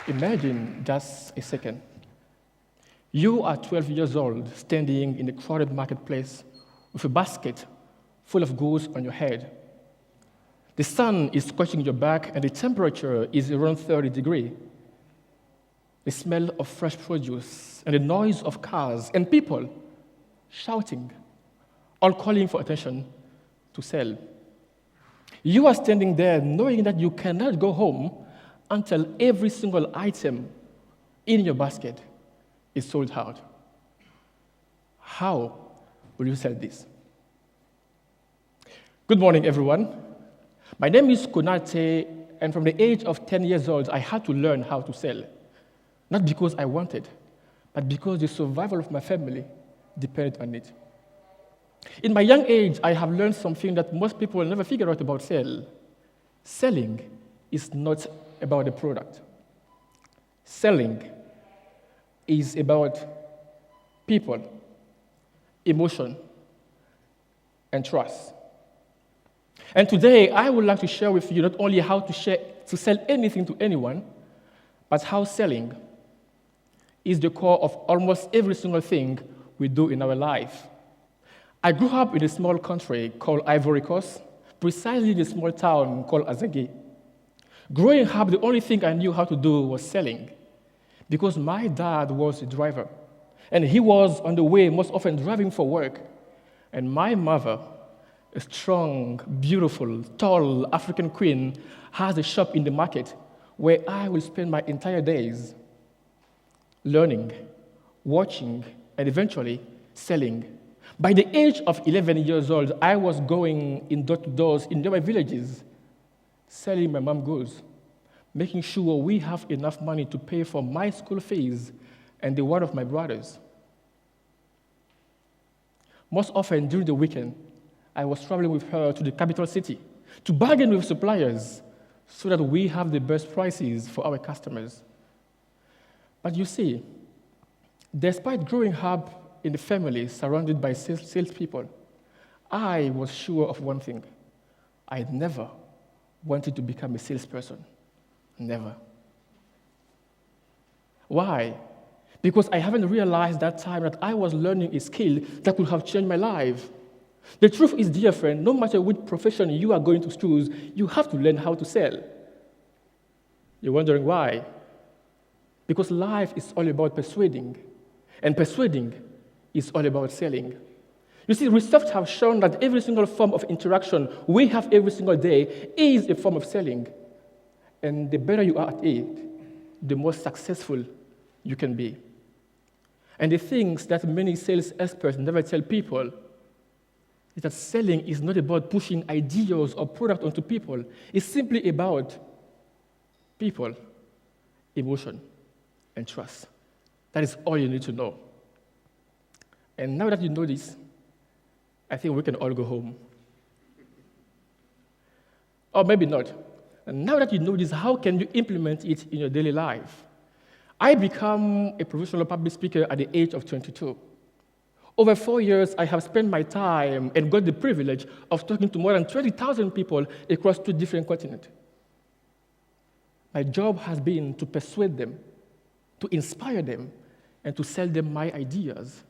Imagine just a second. You are 12 years old, standing in a crowded marketplace with a basket full of goods on your head. The sun is scorching your back, and the temperature is around 30 degrees. The smell of fresh produce and the noise of cars and people shouting, all calling for attention to sell. You are standing there knowing that you cannot go home until every single item in your basket is sold out. How will you sell this? Good morning, everyone. My name is Konate, and from the age of 10 years old, I had to learn how to sell. Not because I wanted, but because the survival of my family depended on it. In my young age, I have learned something that most people never figure out about sale. Selling is not about a product. Selling is about people, emotion, and trust. And today, I would like to share with you not only how to sell anything to anyone, but how selling is the core of almost every single thing we do in our life. I grew up in a small country called Ivory Coast, precisely in a small town called Azagé. Growing up, the only thing I knew how to do was selling, because my dad was a driver, and he was on the way most often driving for work, and my mother, a strong, beautiful, tall African queen, has a shop in the market where I will spend my entire days learning, watching, and eventually selling. By the age of 11 years old, I was going in door-to-doors in nearby villages, selling my mom goods, making sure we have enough money to pay for my school fees and the one of my brothers. Most often during the weekend, I was traveling with her to the capital city to bargain with suppliers so that we have the best prices for our customers. But you see, despite growing up in the family surrounded by salespeople, I was sure of one thing. I never wanted to become a salesperson. Never. Why? Because I haven't realized that time that I was learning a skill that could have changed my life. The truth is, dear friend, no matter which profession you are going to choose, you have to learn how to sell. You're wondering why? Because life is all about persuading, and persuading is all about selling. You see, research has shown that every single form of interaction we have every single day is a form of selling. And the better you are at it, the more successful you can be. And the things that many sales experts never tell people is that selling is not about pushing ideas or products onto people. It's simply about people, emotion, and trust. That is all you need to know. And now that you know this, I think we can all go home. Or maybe not. And now that you know this, how can you implement it in your daily life? I became a professional public speaker at the age of 22. Over 4 years, I have spent my time and got the privilege of talking to more than 20,000 people across 2 different continents. My job has been to persuade them, to inspire them, and to sell them my ideas.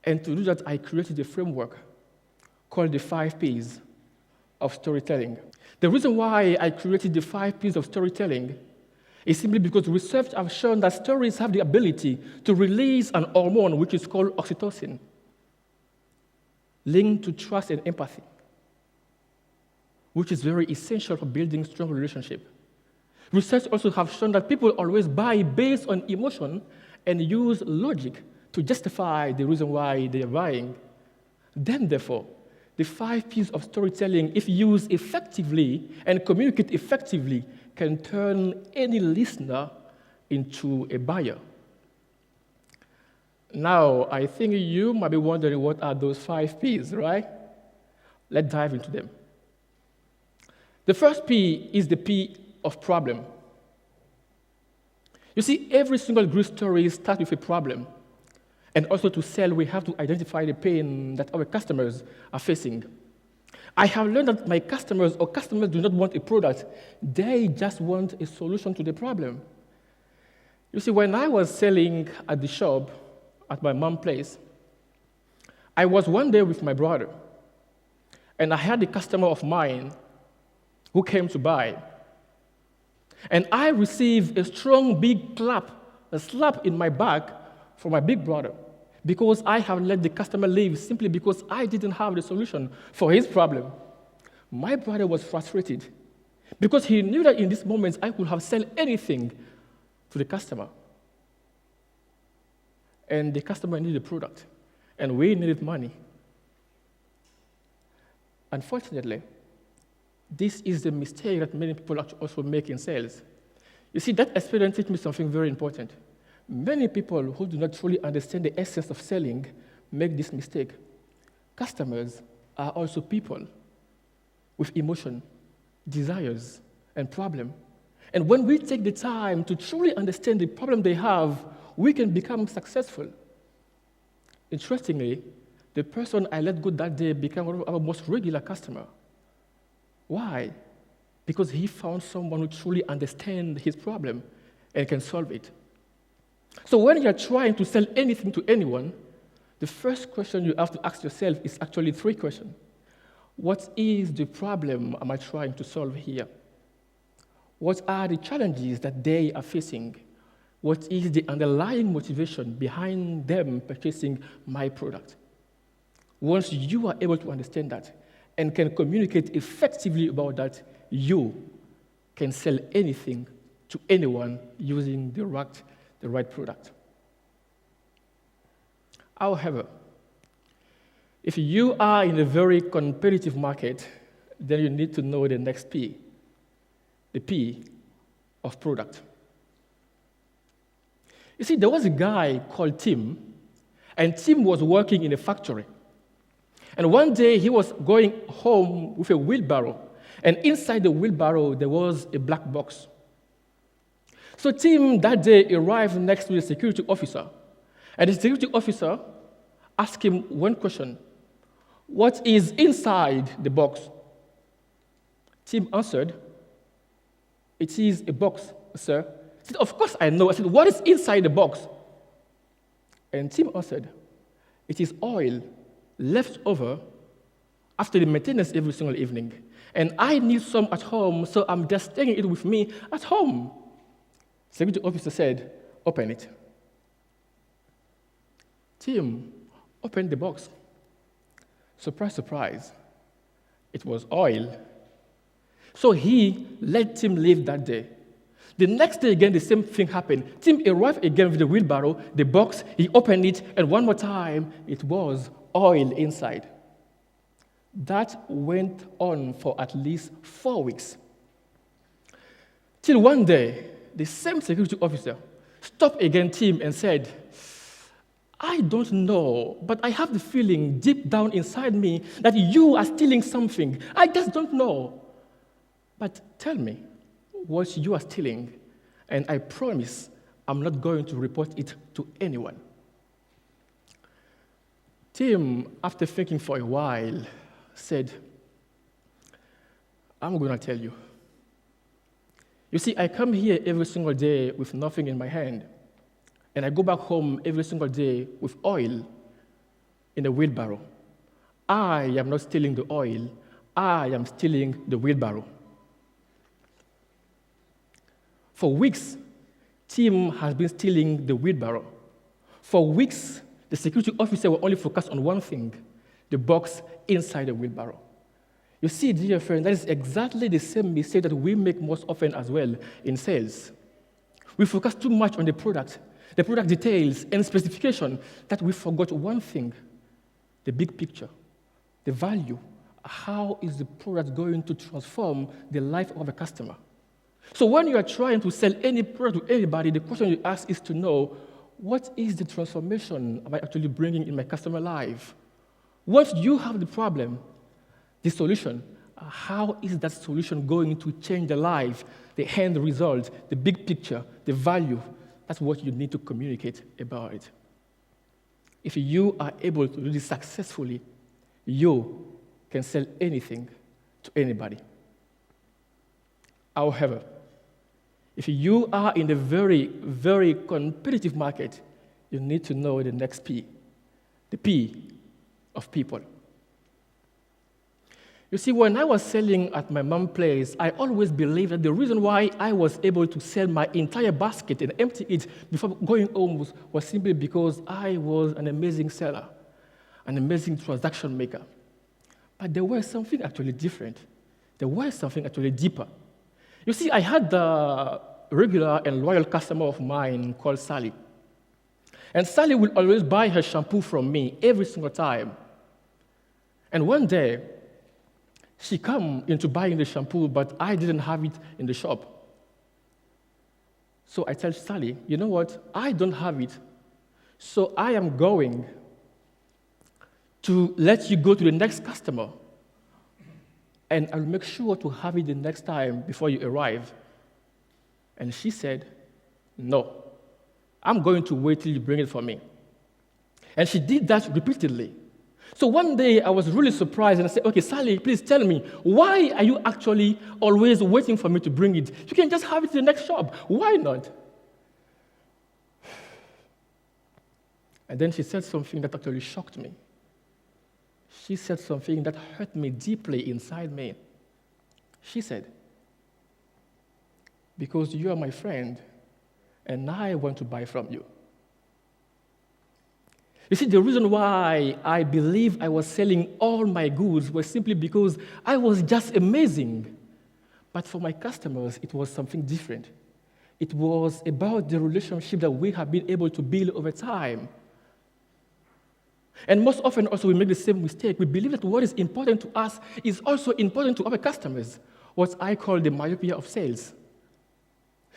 And to do that, I created a framework called the 5 Ps of storytelling. The reason why I created the 5 Ps of storytelling is simply because research has shown that stories have the ability to release an hormone which is called oxytocin, linked to trust and empathy, which is very essential for building strong relationships. Research also has shown that people always buy based on emotion and use logic to justify the reason why they are buying. Then, therefore, the 5 Ps of storytelling, if used effectively and communicate effectively, can turn any listener into a buyer. Now, I think you might be wondering what are those 5 Ps, right? Let's dive into them. The first P is the P of problem. You see, every single great story starts with a problem. And also to sell, we have to identify the pain that our customers are facing. I have learned that my customers do not want a product. They just want a solution to the problem. You see, when I was selling at the shop at my mom's place, I was one day with my brother, and I had a customer of mine who came to buy. And I received a strong, big clap, a slap in my back from my big brother, because I have let the customer leave simply because I didn't have the solution for his problem. My brother was frustrated because he knew that in this moment I could have sold anything to the customer. And the customer needed a product, and we needed money. Unfortunately, this is the mistake that many people also make in sales. You see, that experience teaches me something very important. Many people who do not truly understand the essence of selling make this mistake. Customers are also people with emotion, desires, and problem. And when we take the time to truly understand the problem they have, we can become successful. Interestingly, the person I let go that day became one of our most regular customers. Why? Because he found someone who truly understands his problem and can solve it. So when you're trying to sell anything to anyone, the first question you have to ask yourself is actually 3 questions. What is the problem am I trying to solve here? What are the challenges that they are facing? What is the underlying motivation behind them purchasing my product? Once you are able to understand that and can communicate effectively about that, you can sell anything to anyone using the right product. However, if you are in a very competitive market, then you need to know the next P, the P of product. You see, there was a guy called Tim, and Tim was working in a factory. And one day he was going home with a wheelbarrow, and inside the wheelbarrow there was a black box. So Tim that day arrived next to the security officer, and the security officer asked him one question: what is inside the box? Tim answered, "It is a box, sir." He said, "Of course I know." I said, "What is inside the box?" And Tim answered, "It is oil left over after the maintenance every single evening. And I need some at home, so I'm just taking it with me at home." The security officer said, "Open it." Tim opened the box. Surprise, surprise, it was oil. So he let Tim leave that day. The next day again, the same thing happened. Tim arrived again with the wheelbarrow, the box, he opened it, and one more time, it was oil inside. That went on for at least 4 weeks. Till one day, the same security officer stopped again Tim and said, "I don't know, but I have the feeling deep down inside me that you are stealing something. I just don't know. But tell me what you are stealing, and I promise I'm not going to report it to anyone." Tim, after thinking for a while, said, "I'm going to tell you. You see, I come here every single day with nothing in my hand, and I go back home every single day with oil in a wheelbarrow. I am not stealing the oil. I am stealing the wheelbarrow." For weeks, Tim has been stealing the wheelbarrow. For weeks, the security officer will only focus on one thing: the box inside the wheelbarrow. You see, dear friend, that is exactly the same mistake that we make most often as well in sales. We focus too much on the product details and specification, that we forgot one thing: the big picture, the value. How is the product going to transform the life of a customer? So when you are trying to sell any product to anybody, the question you ask is to know, what is the transformation am I actually bringing in my customer life? Once you have the problem, the solution, how is that solution going to change the life, the end result, the big picture, the value? That's what you need to communicate about it. If you are able to do this successfully, you can sell anything to anybody. However, If you are in a very, very competitive market, you need to know the next P, the P of people. You see, when I was selling at my mom's place, I always believed that the reason why I was able to sell my entire basket and empty it before going home was simply because I was an amazing seller, an amazing transaction maker. But there was something actually different. There was something actually deeper. You see, I had the regular and loyal customer of mine called Sally. And Sally would always buy her shampoo from me every single time. And one day, she came into buying the shampoo, but I didn't have it in the shop. So I tell Sally, you know what? I don't have it. So I am going to let you go to the next customer, and I'll make sure to have it the next time before you arrive. And she said, no, I'm going to wait till you bring it for me. And she did that repeatedly. So one day I was really surprised and I said, okay, Sally, please tell me, why are you actually always waiting for me to bring it? You can just have it in the next shop. Why not? And then she said something that actually shocked me. She said something that hurt me deeply inside me. She said, because you are my friend, and I want to buy from you. You see, the reason why I believe I was selling all my goods was simply because I was just amazing. But for my customers, it was something different. It was about the relationship that we have been able to build over time. And most often also we make the same mistake. We believe that what is important to us is also important to our customers, what I call the myopia of sales.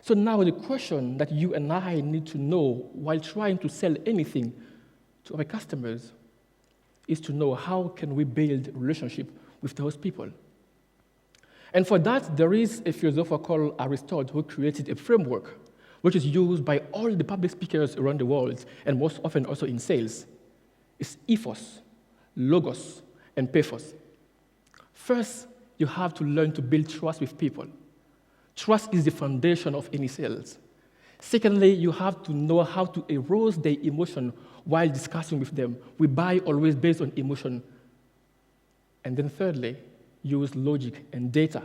So now the question that you and I need to know while trying to sell anything to our customers is to know how can we build a relationship with those people. And for that, there is a philosopher called Aristotle who created a framework which is used by all the public speakers around the world and most often also in sales. It's ethos, logos, and pathos. First, you have to learn to build trust with people. Trust is the foundation of any sales. Secondly, you have to know how to arouse their emotion while discussing with them. We buy always based on emotion. And then thirdly, use logic and data,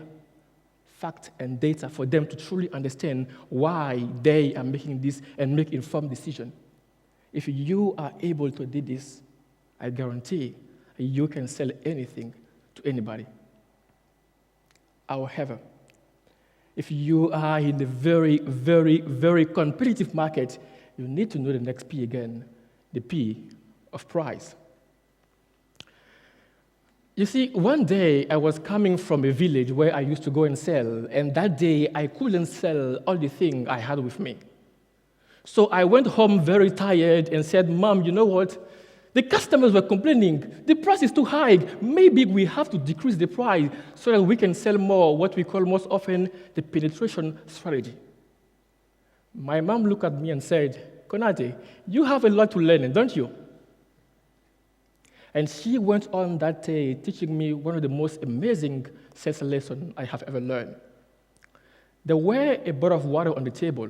fact and data for them to truly understand why they are making this and make informed decision. If you are able to do this, I guarantee you can sell anything to anybody. However, if you are in a very, very, very competitive market, you need to know the next P again, the P of price. You see, one day I was coming from a village where I used to go and sell, and that day I couldn't sell all the things I had with me. So I went home very tired and said, Mom, you know what? The customers were complaining, the price is too high. Maybe we have to decrease the price so that we can sell more, what we call most often the penetration strategy. My mom looked at me and said, Konate, you have a lot to learn, don't you? And she went on that day teaching me one of the most amazing sales lessons I have ever learned. There were a bottle of water on the table,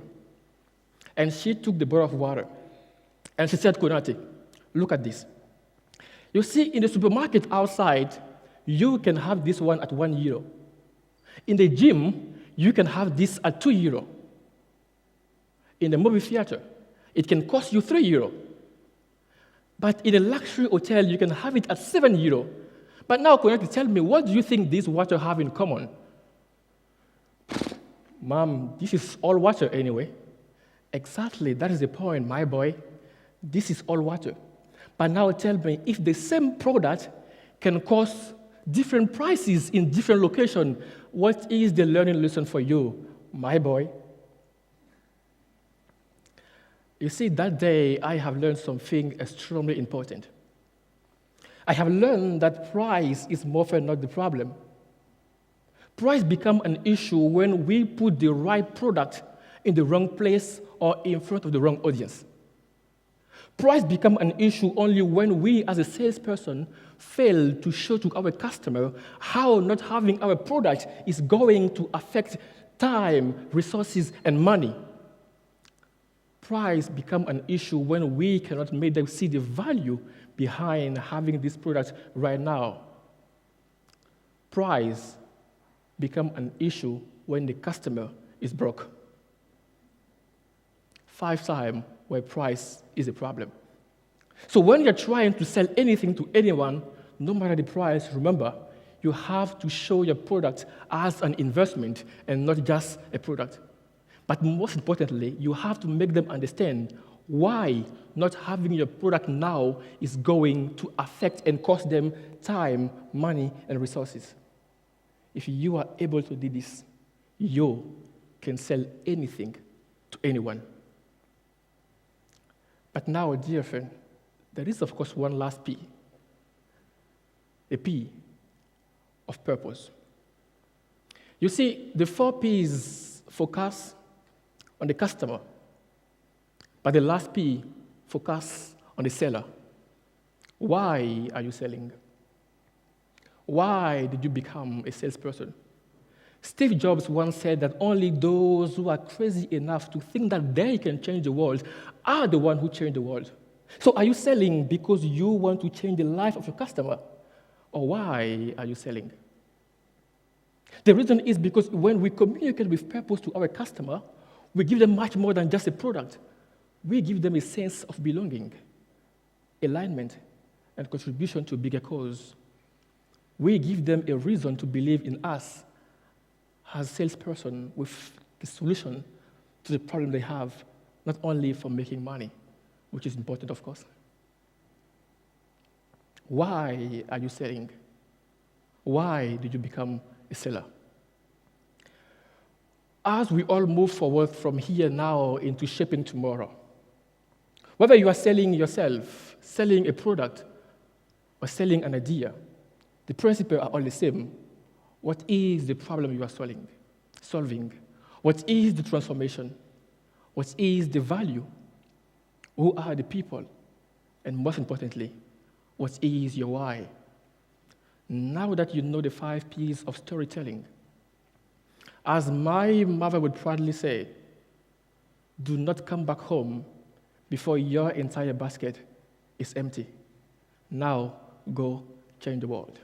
and she took the bottle of water, and she said, Konate, look at this. You see, in the supermarket outside, you can have this one at €1. In the gym, you can have this at €2. In the movie theater, it can cost you €3. But in a luxury hotel, you can have it at €7. But now, Konate, tell me, what do you think these water have in common? Mom, this is all water anyway. Exactly, that is the point, my boy. This is all water. But now tell me, if the same product can cost different prices in different locations, what is the learning lesson for you, my boy? You see, that day I have learned something extremely important. I have learned that price is more often not the problem. Price becomes an issue when we put the right product in the wrong place or in front of the wrong audience. Price becomes an issue only when we, as a salesperson, fail to show to our customer how not having our product is going to affect time, resources, and money. Price becomes an issue when we cannot make them see the value behind having this product right now. Price becomes an issue when the customer is broke. 5 times where price is a problem. So when you're trying to sell anything to anyone, no matter the price, remember, you have to show your product as an investment and not just a product. But most importantly, you have to make them understand why not having your product now is going to affect and cost them time, money, and resources. If you are able to do this, you can sell anything to anyone. But now, dear friend, there is, of course, one last P. A P of purpose. You see, the 4 P's focus on the customer, but the last P focus on the seller. Why are you selling? Why did you become a salesperson? Steve Jobs once said that only those who are crazy enough to think that they can change the world are the ones who change the world. So are you selling because you want to change the life of your customer? Or why are you selling? The reason is because when we communicate with purpose to our customer, we give them much more than just a product. We give them a sense of belonging, alignment, and contribution to a bigger cause. We give them a reason to believe in us as a salesperson with the solution to the problem they have, not only for making money, which is important, of course. Why are you selling? Why did you become a seller? As we all move forward from here now into shaping tomorrow, whether you are selling yourself, selling a product, or selling an idea, the principles are all the same. What is the problem you are solving? What is the transformation? What is the value? Who are the people? And most importantly, what is your why? Now that you know the 5 P's of storytelling, as my mother would proudly say, do not come back home before your entire basket is empty. Now, go change the world.